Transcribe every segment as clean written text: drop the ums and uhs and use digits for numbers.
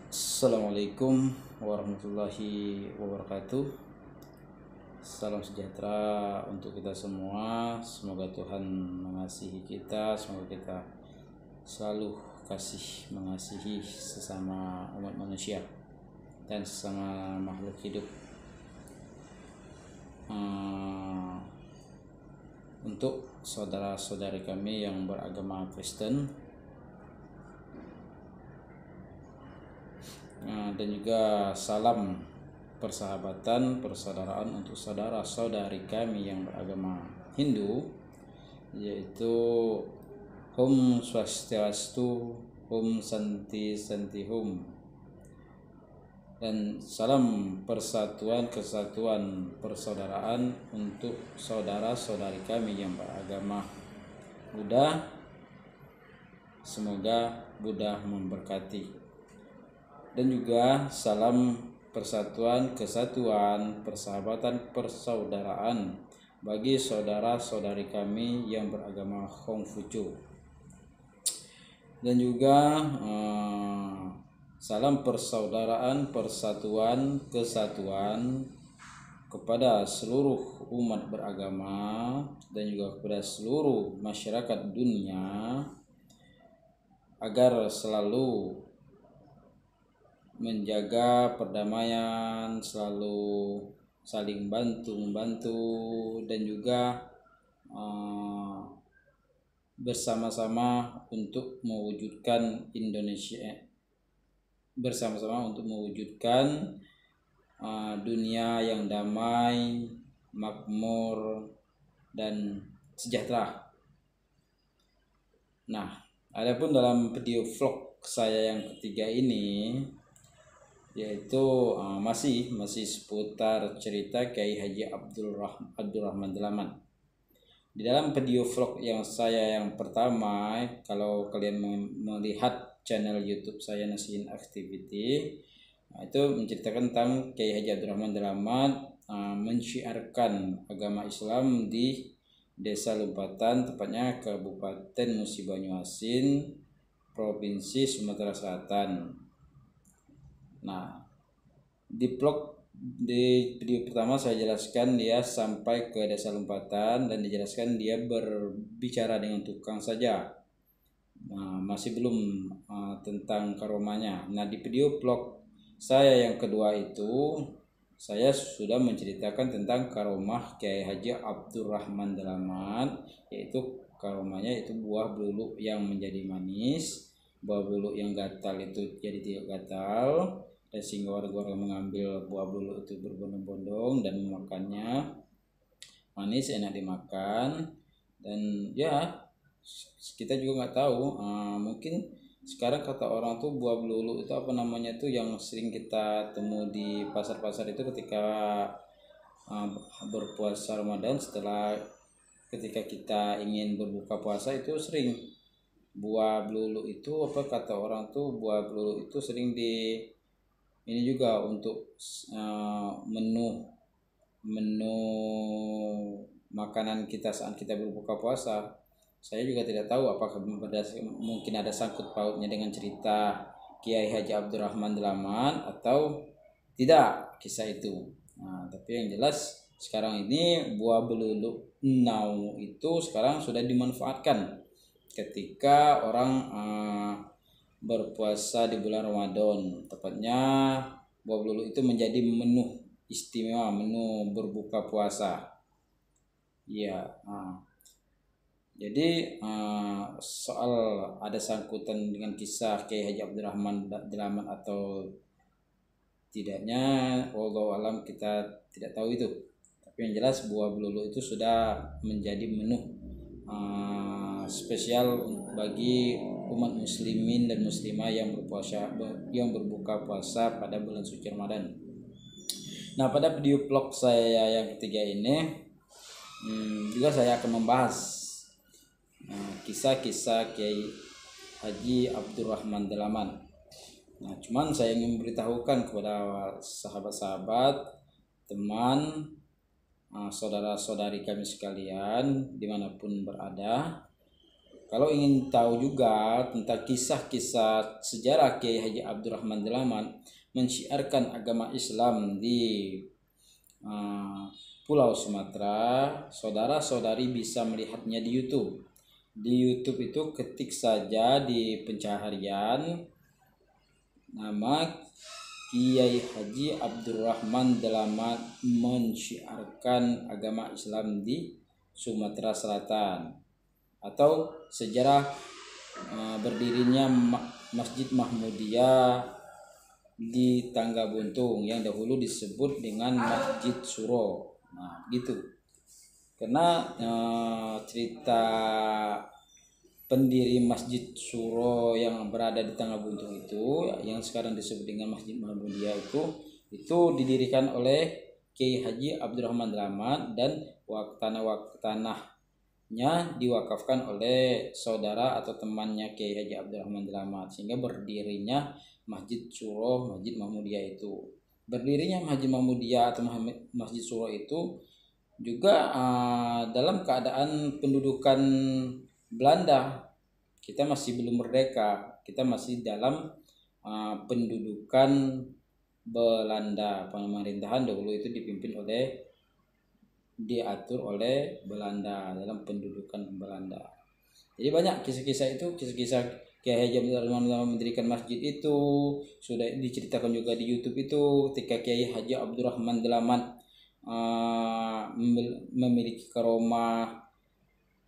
Assalamualaikum warahmatullahi wabarakatuh. Salam sejahtera untuk kita semua. Semoga Tuhan mengasihi kita. Semoga kita selalu mengasihi sesama umat manusia dan sesama makhluk hidup. Untuk saudara-saudari kami yang beragama Kristen, dan juga salam persahabatan, persaudaraan untuk saudara-saudari kami yang beragama Hindu, yaitu Om Swastiastu, Om Santi Santi Hum, dan salam persatuan, kesatuan, persaudaraan untuk saudara-saudari kami yang beragama Buddha. Semoga Buddha memberkati. Dan juga salam persatuan, kesatuan, persahabatan, persaudaraan bagi saudara-saudari kami yang beragama Konghucu. Dan juga salam persaudaraan, persatuan, kesatuan kepada seluruh umat beragama dan juga kepada seluruh masyarakat dunia, agar selalu menjaga perdamaian, selalu saling bantu-membantu, dan juga bersama-sama untuk mewujudkan Indonesia, bersama-sama untuk mewujudkan dunia yang damai, makmur, dan sejahtera. Nah, adapun dalam video vlog saya yang ketiga ini, yaitu masih seputar cerita Kiai Haji Abdurrahman Dalaman. Di dalam video vlog yang saya yang pertama, kalau kalian melihat channel YouTube saya Nasihin Activity, itu menceritakan tentang Kiai Haji Abdurrahman Dalaman mensyiarkan agama Islam di Desa Lumpatan, tepatnya Kabupaten Musi Banyuasin, Provinsi Sumatera Selatan. Nah, di video pertama saya jelaskan dia sampai ke Desa Lumpatan dan dijelaskan dia berbicara dengan tukang saja. Nah, masih belum tentang karomanya. Nah, di video vlog saya yang kedua itu saya sudah menceritakan tentang karomah Kiai Haji Abdurrahman Dalaman, yaitu karomahnya itu buah belulu yang menjadi manis, buah belulu yang gatal itu jadi tidak gatal, dan sehingga warga-warga mengambil buah belulu itu berbondong-bondong dan memakannya. Manis, enak dimakan, dan ya kita juga nggak tahu, mungkin sekarang kata orang tuh buah belulu itu apa namanya tuh yang sering kita temu di pasar-pasar itu ketika berpuasa Ramadan, ketika kita ingin berbuka puasa itu sering buah belulu itu apa kata orang tuh buah belulu itu sering di ini juga untuk menu makanan kita saat kita berbuka puasa. Saya juga tidak tahu apakah mungkin ada sangkut pautnya dengan cerita Kiai Haji Abdurrahman Dalaman atau tidak kisah itu. Nah, tapi yang jelas sekarang ini buah belulu nau itu sekarang sudah dimanfaatkan ketika orang berpuasa di bulan Ramadan. Tepatnya buah belulu itu menjadi menu istimewa, menu berbuka puasa. Iya. Jadi soal ada sangkutan dengan kisah Kiai Haji Abdurrahman Dalaman atau tidaknya, wallahu alam, kita tidak tahu itu. Tapi yang jelas buah belulu itu sudah menjadi menu spesial bagi umat muslimin dan muslimah yang berbuka puasa pada bulan suci Ramadan. Nah, pada video vlog saya yang ketiga ini juga saya akan membahas kisah-kisah Kiai Haji Abdurrahman Dalaman. Nah, cuman saya ingin memberitahukan kepada sahabat-sahabat, teman, saudara-saudari kami sekalian dimanapun berada, Kalau ingin tahu juga tentang kisah-kisah sejarah Kiai Haji Abdurrahman Dalaman mensyiarkan agama Islam di Pulau Sumatera, saudara-saudari bisa melihatnya di YouTube. Di YouTube itu ketik saja di pencaharian nama Kiai Haji Abdurrahman Dalaman mensyiarkan agama Islam di Sumatera Selatan, atau sejarah berdirinya Masjid Mahmudiyah di Tangga Buntung yang dahulu disebut dengan Masjid Suro. Nah, gitu. Karena cerita pendiri Masjid Suro yang berada di Tangga Buntung itu, yang sekarang disebut dengan Masjid Mahmudiyah itu didirikan oleh Kiai Haji Abdurrahman Dalaman, dan tanahnya diwakafkan oleh saudara atau temannya Kiai Haji Abdurrahman Dalaman, sehingga berdirinya Masjid Suro, Masjid Mahmudiyah itu. Berdirinya Masjid Mahmudiyah atau Masjid Suro itu juga dalam keadaan pendudukan Belanda. Kita masih belum merdeka, kita masih dalam pendudukan Belanda. Pemerintahan dahulu itu diatur oleh Belanda, dalam pendudukan Belanda. Jadi banyak kisah-kisah itu, kisah-kisah Kiai Haji Abdurrahman mendirikan masjid itu sudah diceritakan juga di YouTube itu, ketika Kiai Haji Abdurrahman Dalaman memiliki karomah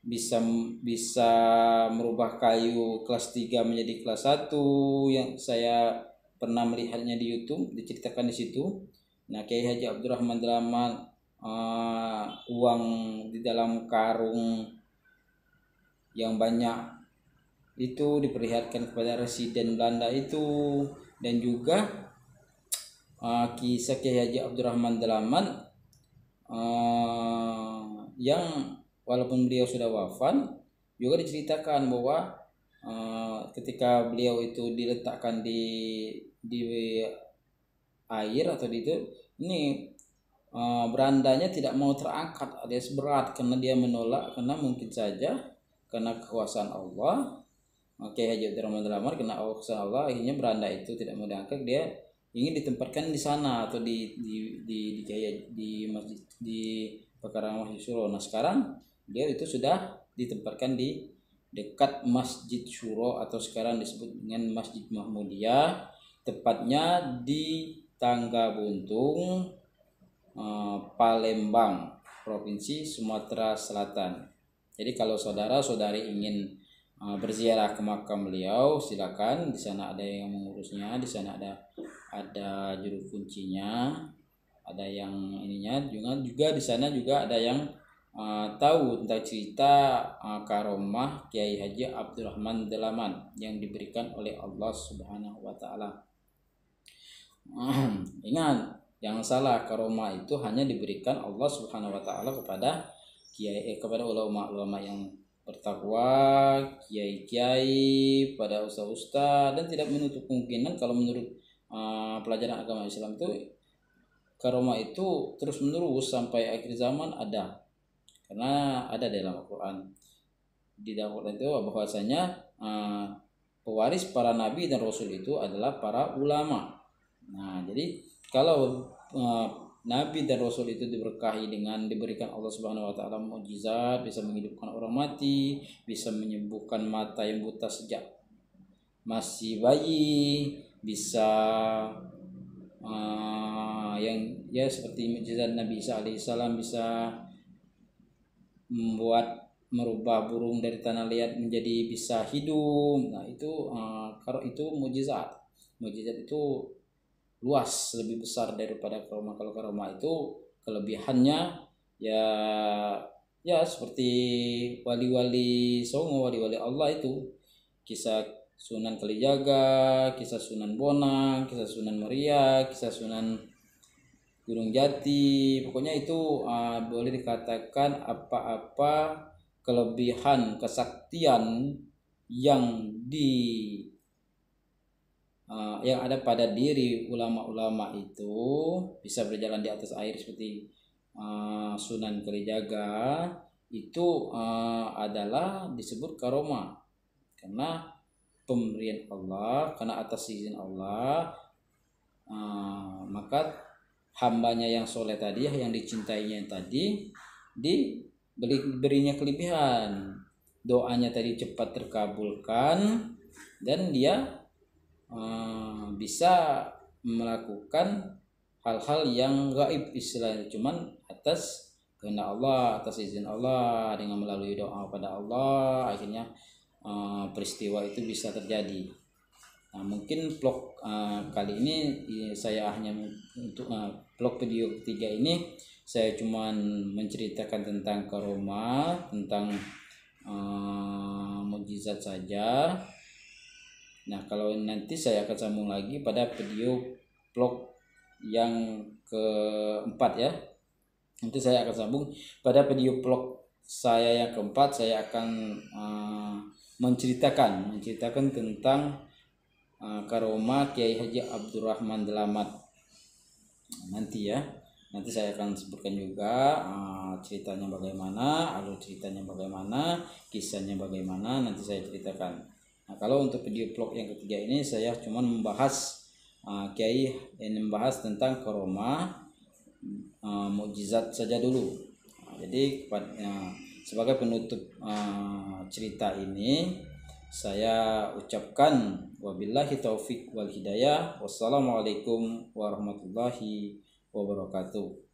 bisa merubah kayu kelas 3 menjadi kelas 1, yang saya pernah melihatnya di YouTube, diceritakan di situ. Nah, Kiai Haji Abdurrahman Dalaman uang di dalam karung yang banyak itu diperlihatkan kepada residen Belanda itu, dan juga kisah Kiai Haji Abdurrahman Dalaman yang walaupun beliau sudah wafat juga diceritakan bahwa ketika beliau itu diletakkan di air atau di itu, ini berandanya tidak mau terangkat alias berat, karena dia menolak, karena mungkin saja karena kekuasaan Allah. Kiai Haji Abdurrahman Dalaman kena kekuasaan Allah, akhirnya beranda itu tidak mau diangkat, dia ingin ditempatkan di sana atau di masjid, di pekarangan Masjid Suro. Nah, sekarang dia itu sudah ditempatkan di dekat Masjid Suro atau sekarang disebut dengan Masjid Mahmudiyah, tepatnya di Tangga Buntung, Palembang, Provinsi Sumatera Selatan. Jadi kalau saudara-saudari ingin berziarah ke makam beliau, silakan. Di sana ada yang mengurusnya, di sana ada juru kuncinya, ada yang ininya juga di sana juga ada yang tahu tentang cerita karomah Kiai Haji Abdurrahman Dalaman yang diberikan oleh Allah Subhanahu wa taala. Ingat, jangan salah, karomah itu hanya diberikan Allah Subhanahu wa taala kepada kepada ulama-ulama yang bertakwa, kiai-kiai, pada ustaz-ustaz, dan tidak menutup kemungkinan kalau menurut pelajaran agama Islam itu karomah itu terus menerus sampai akhir zaman ada, karena ada dalam Al-Quran. Di dalam Al-Quran itu bahwasanya pewaris para nabi dan rasul itu adalah para ulama. Nah, jadi kalau nabi dan rasul itu diberkahi dengan diberikan Allah Subhanahu wa taala mukjizat, bisa menghidupkan orang mati, bisa menyembuhkan mata yang buta sejak masih bayi, bisa yang ya seperti mukjizat Nabi Isa alaihissalam, bisa merubah burung dari tanah liat menjadi bisa hidup. Nah, itu kalau itu mukjizat itu luas, lebih besar daripada karomah. Kalau karomah itu kelebihannya ya seperti wali-wali Songo, wali-wali Allah itu, kisah Sunan Kalijaga, kisah Sunan Bonang, kisah Sunan Muria, kisah Sunan Gunung Jati. Pokoknya itu boleh dikatakan apa-apa kelebihan kesaktian yang yang ada pada diri ulama-ulama itu bisa berjalan di atas air seperti Sunan Kalijaga, itu adalah disebut karomah karena pemberian Allah, karena atas izin Allah, maka hambanya yang soleh tadi, yang dicintainya tadi, diberinya kelebihan, doanya tadi cepat terkabulkan dan dia bisa melakukan hal-hal yang gaib istilahnya, cuman atas kehendak Allah, atas izin Allah, dengan melalui doa pada Allah akhirnya peristiwa itu bisa terjadi. Nah, mungkin vlog kali ini saya hanya untuk vlog video ketiga ini saya cuman menceritakan tentang karomah, tentang mukjizat saja. Nah, kalau nanti saya akan sambung lagi pada video vlog yang keempat ya. Nanti saya akan sambung pada video vlog saya yang keempat. Saya akan menceritakan tentang karomah Kiai Haji Abdurrahman Dalamat. Nanti ya, nanti saya akan sebutkan juga ceritanya bagaimana, alur ceritanya bagaimana, kisahnya bagaimana, nanti saya ceritakan. Nah, kalau untuk video vlog yang ketiga ini saya cuma membahas Kiai yang membahas tentang karomah mukjizat saja dulu. Jadi sebagai penutup cerita ini saya ucapkan wabillahi taufik wal hidayah. Wassalamualaikum warahmatullahi wabarakatuh.